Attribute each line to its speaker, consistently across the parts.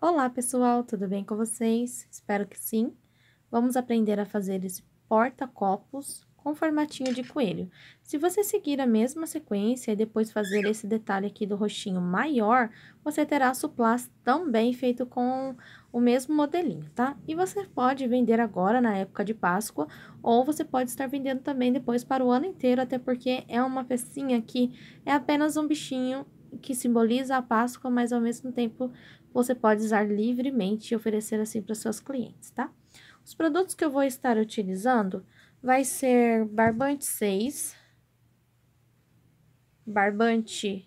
Speaker 1: Olá, pessoal, tudo bem com vocês? Espero que sim. Vamos aprender a fazer esse porta-copos com formatinho de coelho. Se você seguir a mesma sequência e depois fazer esse detalhe aqui do roxinho maior, você terá suplás também feito com o mesmo modelinho, tá? E você pode vender agora na época de Páscoa, ou você pode estar vendendo também depois para o ano inteiro, até porque é uma pecinha que é apenas um bichinho que simboliza a Páscoa, mas ao mesmo tempo você pode usar livremente e oferecer assim para seus clientes, tá? Os produtos que eu vou estar utilizando vai ser barbante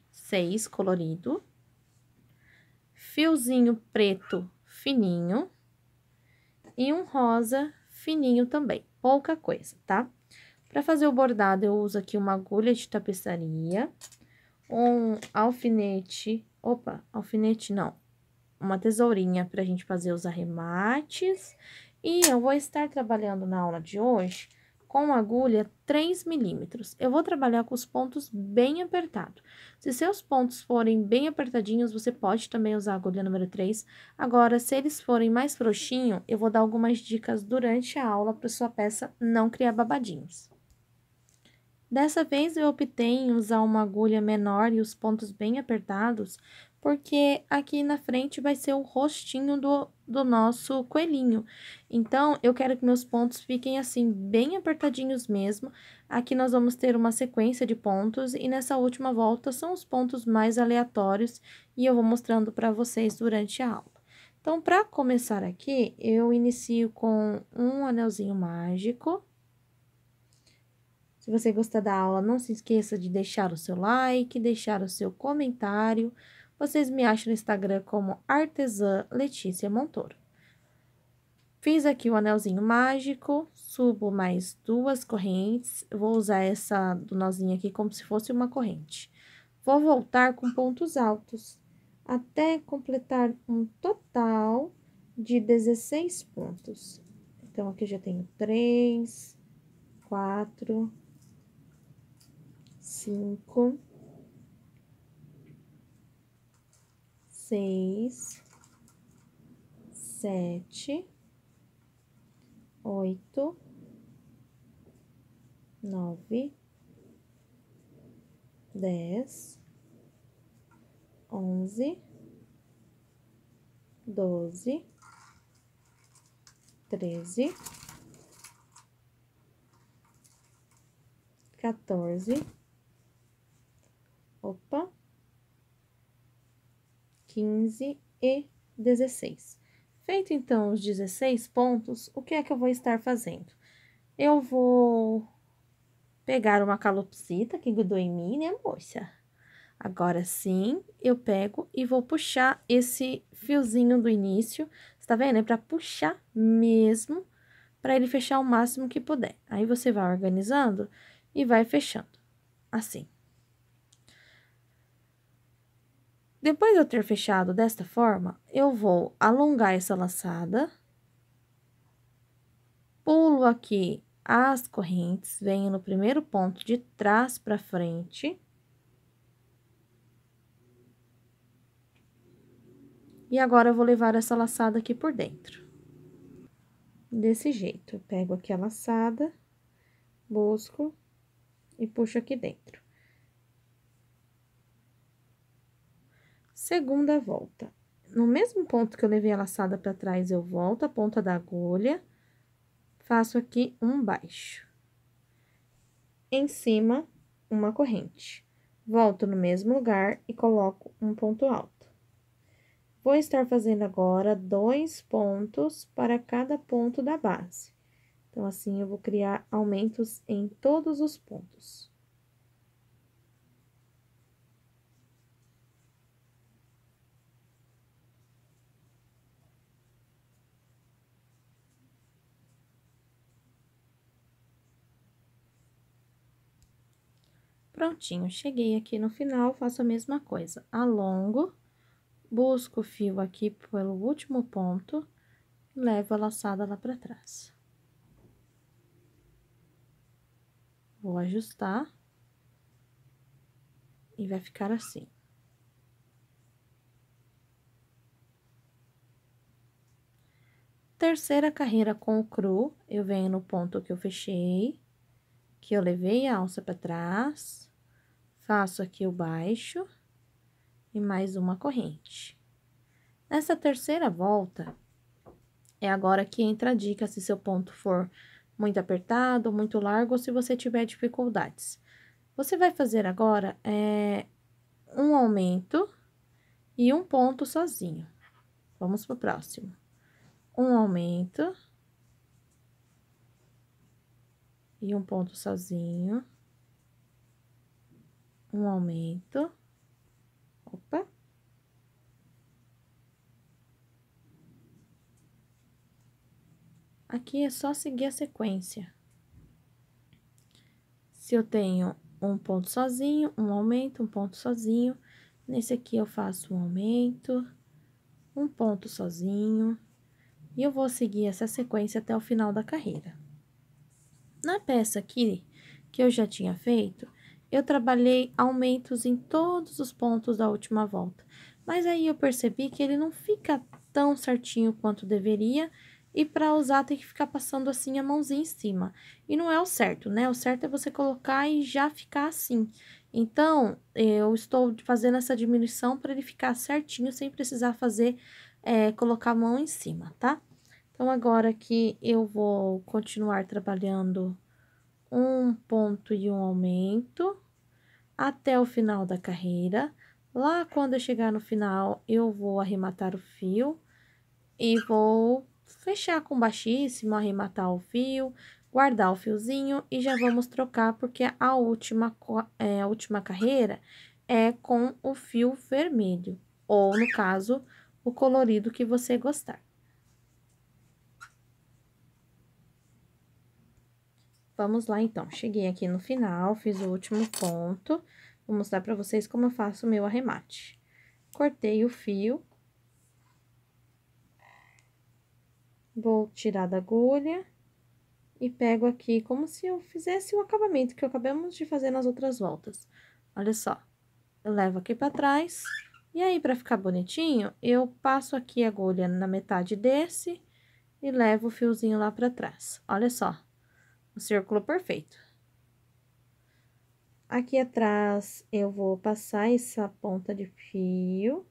Speaker 1: 6 colorido, fiozinho preto fininho e um rosa fininho também, pouca coisa, tá? Para fazer o bordado, eu uso aqui uma agulha de tapeçaria, um alfinete, alfinete não, uma tesourinha para a gente fazer os arremates. E eu vou estar trabalhando na aula de hoje com agulha 3 milímetros. Eu vou trabalhar com os pontos bem apertados. Se seus pontos forem bem apertadinhos, você pode também usar a agulha número 3. Agora, se eles forem mais frouxinho, eu vou dar algumas dicas durante a aula para sua peça não criar babadinhos. Dessa vez, eu optei em usar uma agulha menor e os pontos bem apertados, porque aqui na frente vai ser o rostinho do nosso coelhinho. Então, eu quero que meus pontos fiquem assim, bem apertadinhos mesmo. Aqui nós vamos ter uma sequência de pontos e nessa última volta são os pontos mais aleatórios e eu vou mostrando para vocês durante a aula. Então, para começar aqui, eu inicio com um anelzinho mágico. Se você gostar da aula, não se esqueça de deixar o seu like, deixar o seu comentário. Vocês me acham no Instagram como Artesã Letícia Montoro. Fiz aqui o anelzinho mágico, subo mais 2 correntes. Eu vou usar essa do nozinho aqui como se fosse uma corrente. Vou voltar com pontos altos, até completar um total de 16 pontos. Então, aqui eu já tenho 3, 4... 5, 6, 7, 8, 9, 10, 11, 12, 13, 14, 15 e 16. Feito, então, os 16 pontos, o que é que eu vou estar fazendo? Eu vou pegar uma calopsita que grudou em mim, né, moça? Agora sim, eu pego e vou puxar esse fiozinho do início, você tá vendo? É pra puxar mesmo, pra ele fechar o máximo que puder. Aí, você vai organizando e vai fechando, assim. Depois de eu ter fechado desta forma, eu vou alongar essa laçada, pulo aqui as correntes, venho no primeiro ponto de trás pra frente. E agora, eu vou levar essa laçada aqui por dentro. Desse jeito, eu pego aqui a laçada, busco e puxo aqui dentro. Segunda volta. No mesmo ponto que eu levei a laçada pra trás, eu volto a ponta da agulha, faço aqui um baixo. Em cima, uma corrente. Volto no mesmo lugar e coloco um ponto alto. Vou estar fazendo agora 2 pontos para cada ponto da base. Então, assim, eu vou criar aumentos em todos os pontos. Prontinho, cheguei aqui no final, faço a mesma coisa. Alongo, busco o fio aqui pelo último ponto, levo a laçada lá pra trás. Vou ajustar. E vai ficar assim. terceira carreira com o cru, eu venho no ponto que eu fechei, que eu levei a alça para trás, faço aqui o baixo e mais uma corrente. Nessa terceira volta, é agora que entra a dica se seu ponto for muito apertado, muito largo, ou se você tiver dificuldades. Você vai fazer agora, um aumento e um ponto sozinho. Vamos pro próximo. Um aumento e um ponto sozinho. Um aumento. Opa. Aqui é só seguir a sequência. Se eu tenho um ponto sozinho, um aumento, um ponto sozinho, nesse aqui eu faço um aumento, um ponto sozinho, e eu vou seguir essa sequência até o final da carreira. Na peça aqui, que eu já tinha feito, eu trabalhei aumentos em todos os pontos da última volta, mas aí eu percebi que ele não fica tão certinho quanto deveria, e para usar tem que ficar passando assim a mãozinha em cima. E não é o certo, né? O certo é você colocar e já ficar assim. Então, eu estou fazendo essa diminuição para ele ficar certinho, sem precisar fazer, colocar a mão em cima, tá? Então, agora aqui eu vou continuar trabalhando um ponto e um aumento até o final da carreira. Lá, quando eu chegar no final, eu vou arrematar o fio e vou fechar com baixíssimo, arrematar o fio, guardar o fiozinho e já vamos trocar, porque a última carreira é com o fio vermelho, ou no caso, o colorido que você gostar. Vamos lá, então. Cheguei aqui no final, fiz o último ponto. Vou mostrar pra vocês como eu faço o meu arremate. Cortei o fio. Vou tirar da agulha. E pego aqui como se eu fizesse o acabamento que acabamos de fazer nas outras voltas. Olha só. Eu levo aqui pra trás. E aí, pra ficar bonitinho, eu passo aqui a agulha na metade desse e levo o fiozinho lá pra trás. Olha só. O círculo perfeito. Aqui atrás, eu vou passar essa ponta de fio.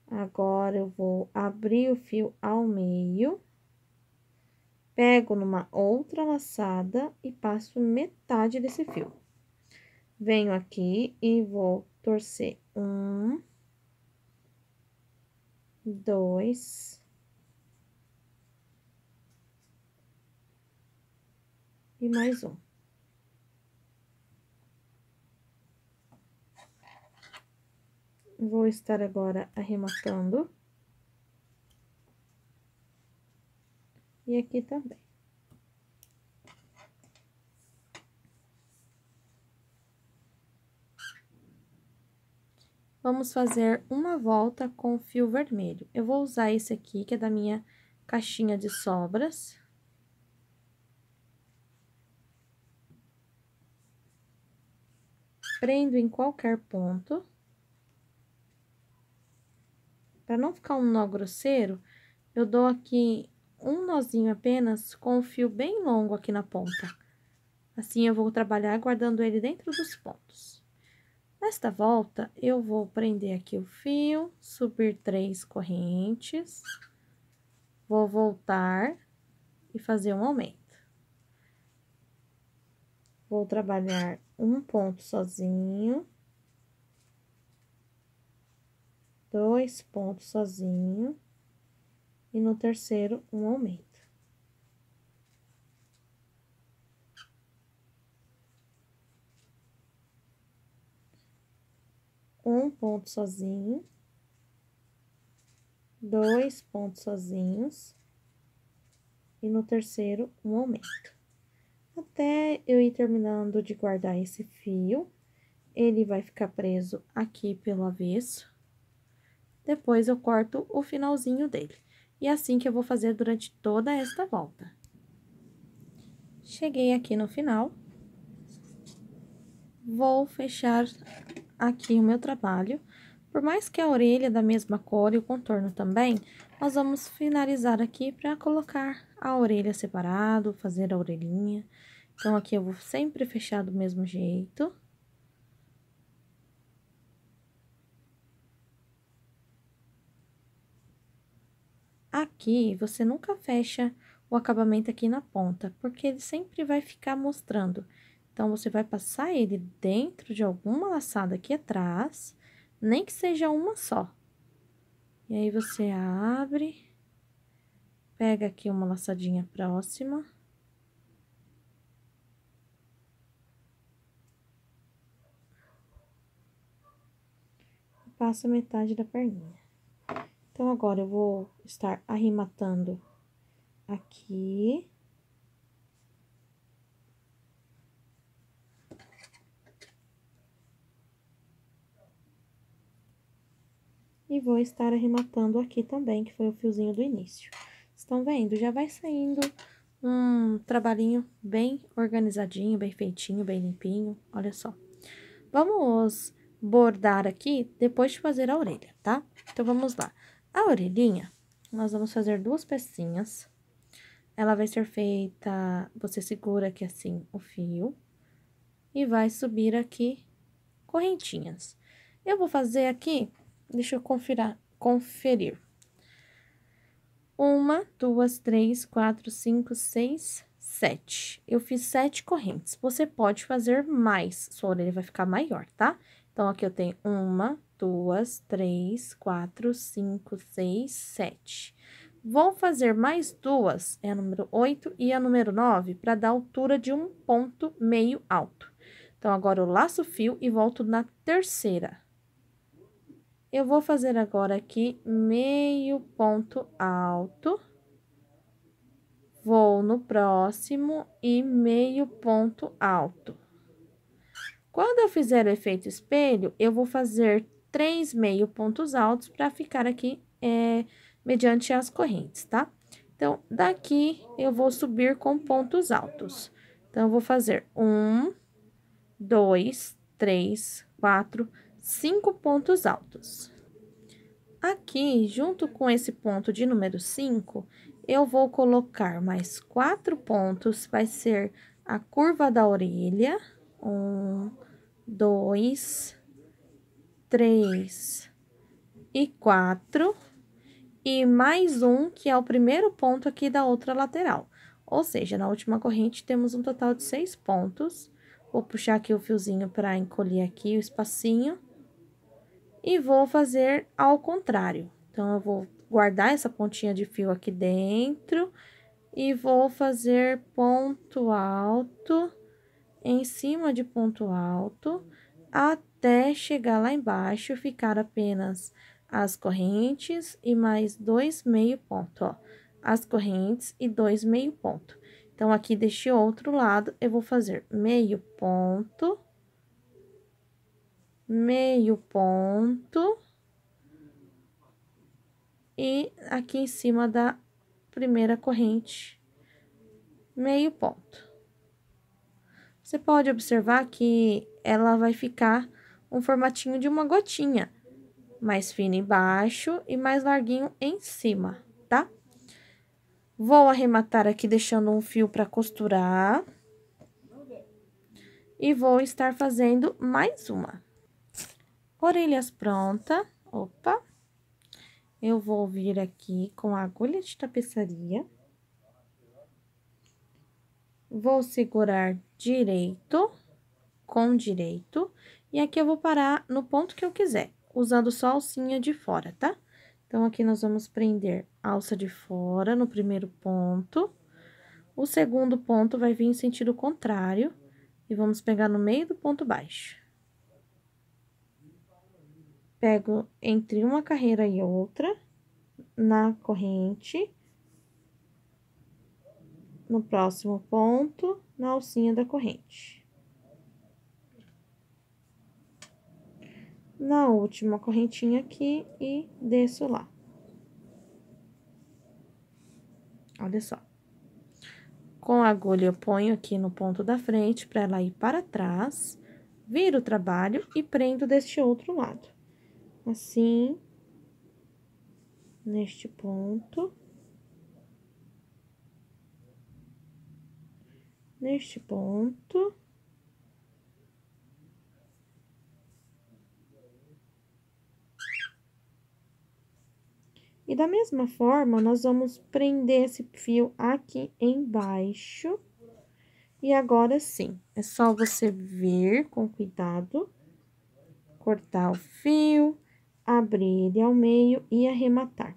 Speaker 1: Agora, eu vou abrir o fio ao meio. Pego numa outra laçada e passo metade desse fio. Venho aqui e vou torcer 1, 2... E mais um. Vou estar agora arrematando. E aqui também. Vamos fazer uma volta com fio vermelho. Eu vou usar esse aqui, que é da minha caixinha de sobras. Prendo em qualquer ponto. Para não ficar um nó grosseiro, eu dou aqui um nozinho apenas com o fio bem longo aqui na ponta. Assim, eu vou trabalhar guardando ele dentro dos pontos. Nesta volta, eu vou prender aqui o fio, subir 3 correntes, vou voltar e fazer um aumento. Vou trabalhar um ponto sozinho, 2 pontos sozinho, e no terceiro, um aumento. Um ponto sozinho, 2 pontos sozinhos, e no terceiro, um aumento. Até eu ir terminando de guardar esse fio, ele vai ficar preso aqui pelo avesso. Depois, eu corto o finalzinho dele. E é assim que eu vou fazer durante toda esta volta. Cheguei aqui no final. Vou fechar aqui o meu trabalho. Por mais que a orelha é da mesma cor e o contorno também, nós vamos finalizar aqui para colocar a orelha separado, fazer a orelhinha. Então, aqui eu vou sempre fechar do mesmo jeito. Aqui, você nunca fecha o acabamento aqui na ponta, porque ele sempre vai ficar mostrando. Então, você vai passar ele dentro de alguma laçada aqui atrás, nem que seja uma só. E aí, você abre, pega aqui uma laçadinha próxima. E passa metade da perninha. Então, agora, eu vou estar arrematando aqui. E vou estar arrematando aqui também, que foi o fiozinho do início. Estão vendo? Já vai saindo um trabalhinho bem organizadinho, bem feitinho, bem limpinho. Olha só. Vamos bordar aqui depois de fazer a orelha, tá? Então, vamos lá. A orelhinha, nós vamos fazer 2 pecinhas. Ela vai ser feita, você segura aqui assim o fio e vai subir aqui correntinhas. Eu vou fazer aqui, deixa eu conferir. 1, 2, 3, 4, 5, 6, 7. Eu fiz 7 correntes. Você pode fazer mais, sua orelha vai ficar maior, tá? Então, aqui eu tenho 1, 2, 3, 4, 5, 6, 7. Vou fazer mais 2, é a número 8 e a número 9, para dar altura de um ponto meio alto. Então, agora eu laço o fio e volto na terceira. Eu vou fazer agora aqui meio ponto alto. Vou no próximo e meio ponto alto. Quando eu fizer o efeito espelho, eu vou fazer 3 meio pontos altos para ficar aqui, mediante as correntes, tá? Então, daqui eu vou subir com pontos altos. Então, eu vou fazer 1, 2, 3, 4, 5 pontos altos. Aqui, junto com esse ponto de número 5, eu vou colocar mais 4 pontos, vai ser a curva da orelha. 1, 2, 3 e 4. E mais um, que é o primeiro ponto aqui da outra lateral. Ou seja, na última corrente, temos um total de 6 pontos. Vou puxar aqui o fiozinho para encolher aqui o espacinho. E vou fazer ao contrário. Então, eu vou guardar essa pontinha de fio aqui dentro e vou fazer ponto alto em cima de ponto alto até chegar lá embaixo, ficar apenas as correntes e mais 2 meio ponto, ó. As correntes e 2 meio ponto. Então, aqui deste outro lado, eu vou fazer meio ponto, e aqui em cima da primeira corrente, meio ponto. Você pode observar que ela vai ficar um formatinho de uma gotinha, mais fino embaixo e mais larguinho em cima, tá? Vou arrematar aqui deixando um fio para costurar. E vou estar fazendo mais uma. Orelhas pronta. Opa! Eu vou vir aqui com a agulha de tapeçaria. Vou segurar direito com direito. E aqui eu vou parar no ponto que eu quiser, usando só a alcinha de fora, tá? Então, aqui nós vamos prender a alça de fora no primeiro ponto. O segundo ponto vai vir em sentido contrário. E vamos pegar no meio do ponto baixo. Pego entre uma carreira e outra, na corrente. No próximo ponto, na alcinha da corrente. Na última correntinha aqui e desço lá. Olha só. Com a agulha, eu ponho aqui no ponto da frente para ela ir para trás, viro o trabalho e prendo deste outro lado. assim, neste ponto, neste ponto. E da mesma forma, nós vamos prender esse fio aqui embaixo. E agora sim, é só você vir com cuidado, cortar o fio, abrir ele ao meio e arrematar.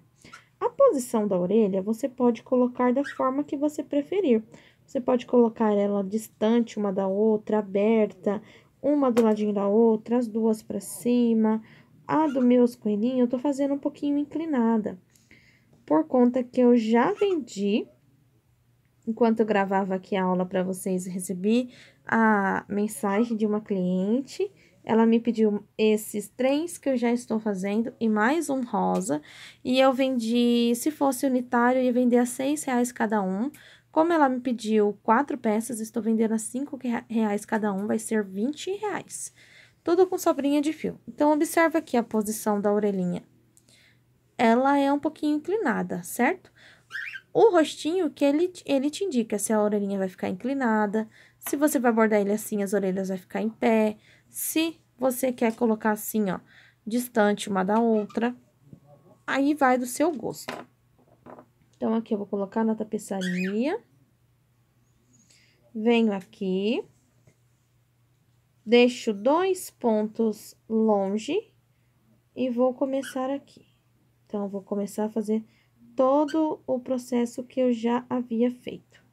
Speaker 1: A posição da orelha, você pode colocar da forma que você preferir. Você pode colocar ela distante uma da outra, aberta, uma do ladinho da outra, as duas para cima. A do meus coelhinhos, eu tô fazendo um pouquinho inclinada. Por conta que eu já vendi, enquanto eu gravava aqui a aula para vocês, recebi a mensagem de uma cliente. Ela me pediu esses 3 que eu já estou fazendo e mais um rosa. E eu vendi, se fosse unitário, eu ia vender a R$6 cada um. Como ela me pediu 4 peças, estou vendendo a R$5 cada um, vai ser R$20. Tudo com sobrinha de fio. Então, observa aqui a posição da orelhinha. Ela é um pouquinho inclinada, certo? O rostinho que ele te indica se a orelhinha vai ficar inclinada, se você vai bordar ele assim, as orelhas vai ficar em pé, se você quer colocar assim, ó, distante uma da outra, aí vai do seu gosto. Então, aqui eu vou colocar na tapeçaria, venho aqui, deixo 2 pontos longe e vou começar aqui. Então, eu vou começar a fazer todo o processo que eu já havia feito.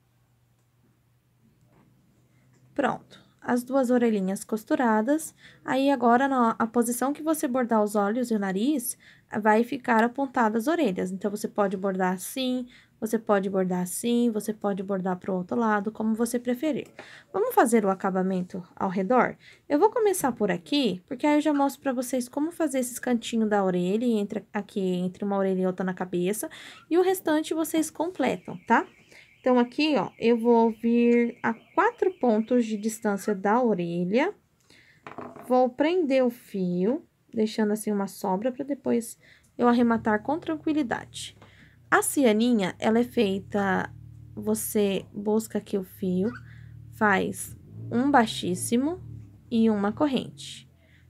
Speaker 1: Pronto, as 2 orelhinhas costuradas, aí agora a posição que você bordar os olhos e o nariz, vai ficar apontadas as orelhas. Então, você pode bordar assim, você pode bordar assim, você pode bordar pro outro lado, como você preferir. Vamos fazer o acabamento ao redor? Eu vou começar por aqui, porque aí eu já mostro pra vocês como fazer esses cantinhos da orelha, aqui entre uma orelha e outra na cabeça, e o restante vocês completam, tá? Então, aqui, ó, eu vou vir a 4 pontos de distância da orelha, vou prender o fio, deixando assim uma sobra para depois eu arrematar com tranquilidade. A cianinha, ela é feita, você busca aqui o fio, faz um baixíssimo e uma corrente.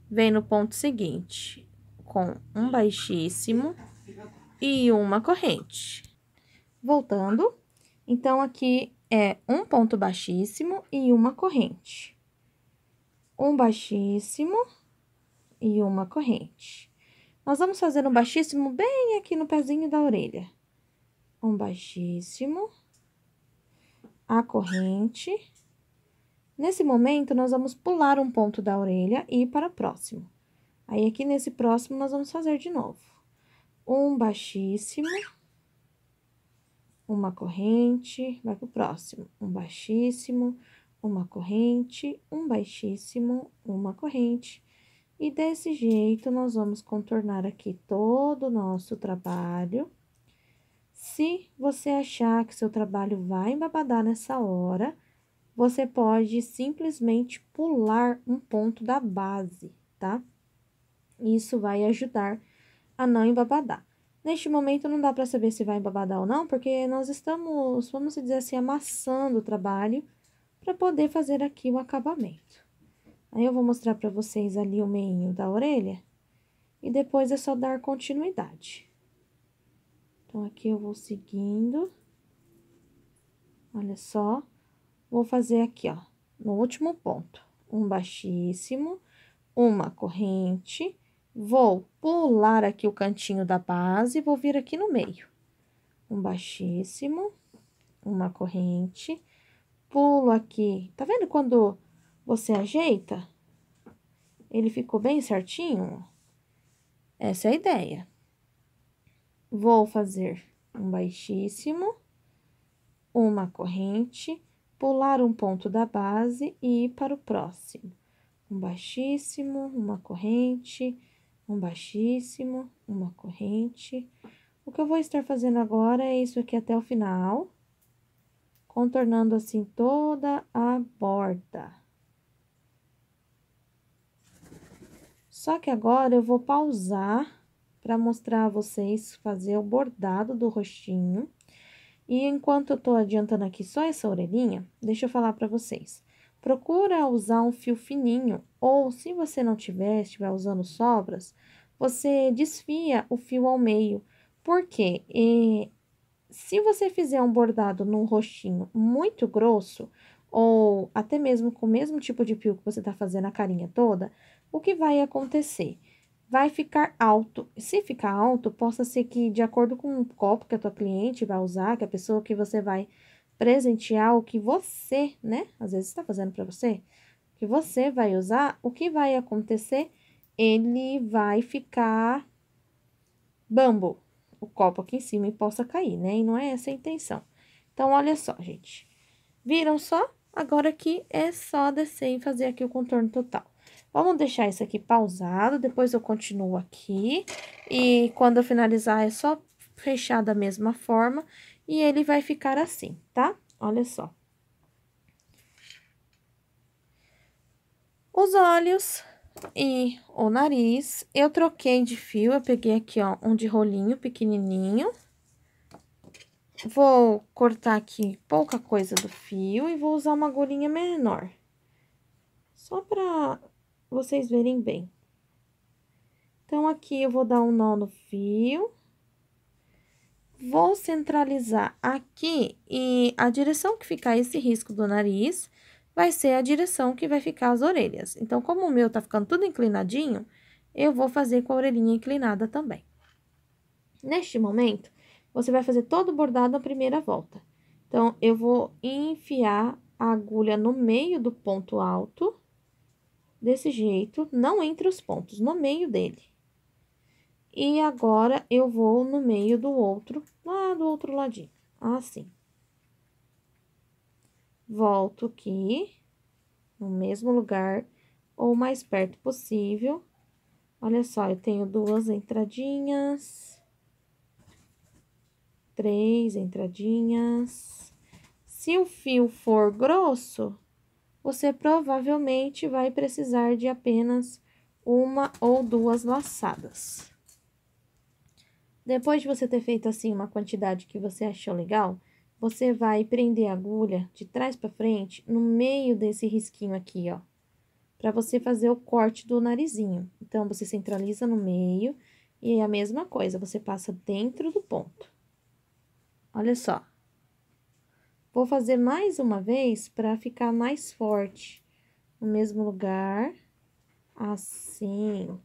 Speaker 1: Vem no ponto seguinte, com um baixíssimo e uma corrente. Voltando. Então, aqui é um ponto baixíssimo e uma corrente. Um baixíssimo e uma corrente. Nós vamos fazer um baixíssimo bem aqui no pezinho da orelha. Um baixíssimo, a corrente. Nesse momento, nós vamos pular um ponto da orelha e ir para o próximo. Aí, aqui nesse próximo, nós vamos fazer de novo. Um baixíssimo, uma corrente, vai pro próximo. Um baixíssimo, uma corrente, um baixíssimo, uma corrente. E desse jeito, nós vamos contornar aqui todo o nosso trabalho. Se você achar que seu trabalho vai embabadar nessa hora, você pode simplesmente pular um ponto da base, tá? Isso vai ajudar a não embabadar. Neste momento, não dá para saber se vai embabadar ou não, porque nós estamos, vamos dizer assim, amassando o trabalho para poder fazer aqui o acabamento. Aí, eu vou mostrar para vocês ali o meinho da orelha e depois é só dar continuidade. Então, aqui eu vou seguindo. Olha só, vou fazer aqui, ó, no último ponto, um baixíssimo, uma corrente. Vou pular aqui o cantinho da base e vou vir aqui no meio. Um baixíssimo, uma corrente, pulo aqui. Tá vendo quando você ajeita? Ele ficou bem certinho? Essa é a ideia. Vou fazer um baixíssimo, uma corrente, pular um ponto da base e ir para o próximo. Um baixíssimo, uma corrente, um baixíssimo, uma corrente. O que eu vou estar fazendo agora é isso aqui até o final, contornando assim toda a borda. Só que agora eu vou pausar para mostrar a vocês fazer o bordado do rostinho. E enquanto eu tô adiantando aqui só essa orelhinha, deixa eu falar para vocês. Procura usar um fio fininho, ou se você não tiver, estiver usando sobras, você desfia o fio ao meio. Por quê? Se você fizer um bordado num rostinho muito grosso, ou até mesmo com o mesmo tipo de fio que você tá fazendo a carinha toda, o que vai acontecer? Vai ficar alto. Se ficar alto, possa ser que, de acordo com o copo que a tua cliente vai usar, que a pessoa que você vai presentear, o que você, né? Às vezes está fazendo para você, que você vai usar, o que vai acontecer? Ele vai ficar bambo, o copo aqui em cima e possa cair, né? E não é essa a intenção. Então, olha só, gente. Viram só? Agora aqui é só descer e fazer aqui o contorno total. Vamos deixar isso aqui pausado, depois eu continuo aqui. E quando eu finalizar, é só fechar da mesma forma. E ele vai ficar assim, tá? Olha só. Os olhos e o nariz, eu troquei de fio, eu peguei aqui, ó, um de rolinho pequenininho. Vou cortar aqui pouca coisa do fio e vou usar uma agulhinha menor. Só pra vocês verem bem. Então, aqui eu vou dar um nó no fio. Vou centralizar aqui e a direção que ficar esse risco do nariz vai ser a direção que vai ficar as orelhas. Então, como o meu tá ficando tudo inclinadinho, eu vou fazer com a orelhinha inclinada também. Neste momento, você vai fazer todo o bordado na primeira volta. Então, eu vou enfiar a agulha no meio do ponto alto, desse jeito, não entre os pontos, no meio dele. E agora, eu vou no meio do outro, lá do outro ladinho, assim. Volto aqui, no mesmo lugar, ou mais perto possível. Olha só, eu tenho 2 entradinhas, 3 entradinhas. Se o fio for grosso, você provavelmente vai precisar de apenas 1 ou 2 laçadas. Depois de você ter feito assim uma quantidade que você achou legal, você vai prender a agulha de trás para frente no meio desse risquinho aqui, ó, para você fazer o corte do narizinho. Então, você centraliza no meio e é a mesma coisa, você passa dentro do ponto. Olha só. Vou fazer mais uma vez para ficar mais forte. No mesmo lugar, assim,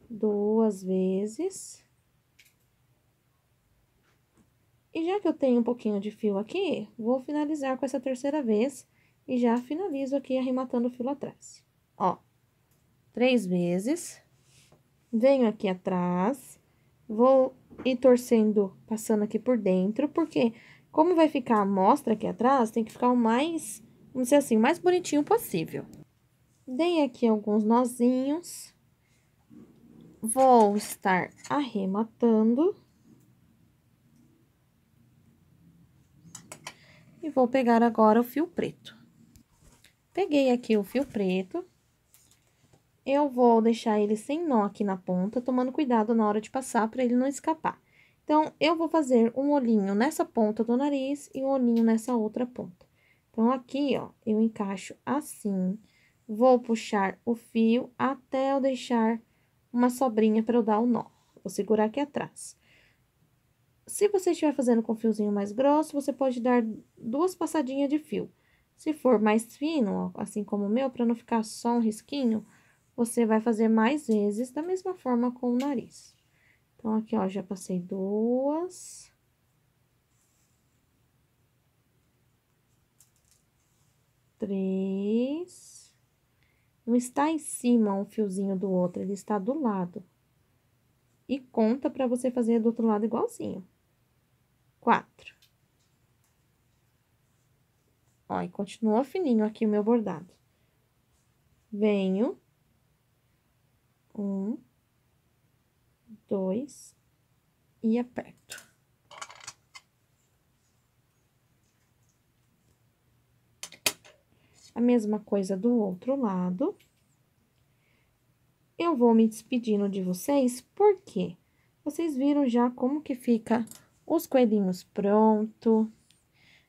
Speaker 1: 2 vezes. E já que eu tenho um pouquinho de fio aqui, vou finalizar com essa terceira vez e já finalizo aqui arrematando o fio atrás. Ó, 3 vezes. Venho aqui atrás, vou ir torcendo, passando aqui por dentro, porque como vai ficar a amostra aqui atrás, tem que ficar o mais, vamos dizer assim, o mais bonitinho possível. Dei aqui alguns nozinhos. Vou estar arrematando. E vou pegar agora o fio preto. Peguei aqui o fio preto. Eu vou deixar ele sem nó aqui na ponta, tomando cuidado na hora de passar para ele não escapar. Então, eu vou fazer um olhinho nessa ponta do nariz e um olhinho nessa outra ponta. Então, aqui, ó, eu encaixo assim, vou puxar o fio até eu deixar uma sobrinha para eu dar o nó. Vou segurar aqui atrás. Se você estiver fazendo com fiozinho mais grosso, você pode dar 2 passadinhas de fio. Se for mais fino, ó, assim como o meu, para não ficar só um risquinho, você vai fazer mais vezes, da mesma forma com o nariz. Então, aqui, ó, já passei 2. 3. Não está em cima um fiozinho do outro, ele está do lado. E conta para você fazer do outro lado igualzinho. 4. Ó, e continua fininho aqui o meu bordado. Venho. 1, 2 e aperto. A mesma coisa do outro lado. eu vou me despedindo de vocês, porque vocês viram já como que fica os coelhinhos pronto.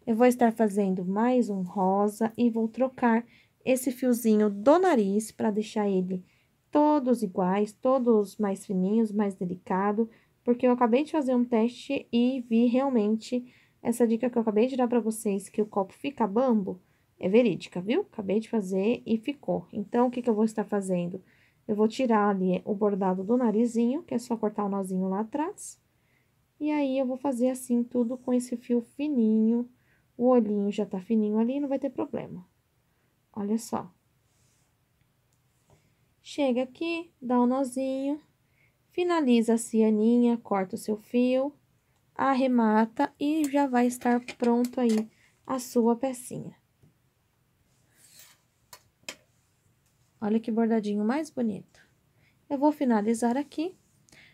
Speaker 1: Eu vou estar fazendo mais um rosa e vou trocar esse fiozinho do nariz para deixar ele todos iguais, todos mais fininhos, mais delicado, porque eu acabei de fazer um teste e vi realmente essa dica que eu acabei de dar para vocês, que o copo fica bambo, é verídica, viu? Acabei de fazer e ficou. Então, o que que eu vou estar fazendo? Eu vou tirar ali o bordado do narizinho, que é só cortar o nozinho lá atrás. E aí, eu vou fazer assim tudo com esse fio fininho. O olhinho já tá fininho ali, não vai ter problema. Olha só. Chega aqui, dá um nozinho, finaliza a cianinha, corta o seu fio, arremata e já vai estar pronto aí a sua pecinha. Olha que bordadinho mais bonito. Eu vou finalizar aqui.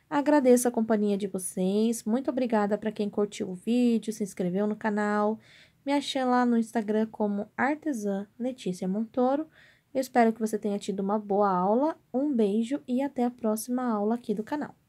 Speaker 1: Agradeço a companhia de vocês. Muito obrigada para quem curtiu o vídeo, se inscreveu no canal. Me achei lá no Instagram como Artesã Letícia Montoro. Eu espero que você tenha tido uma boa aula. Um beijo e até a próxima aula aqui do canal.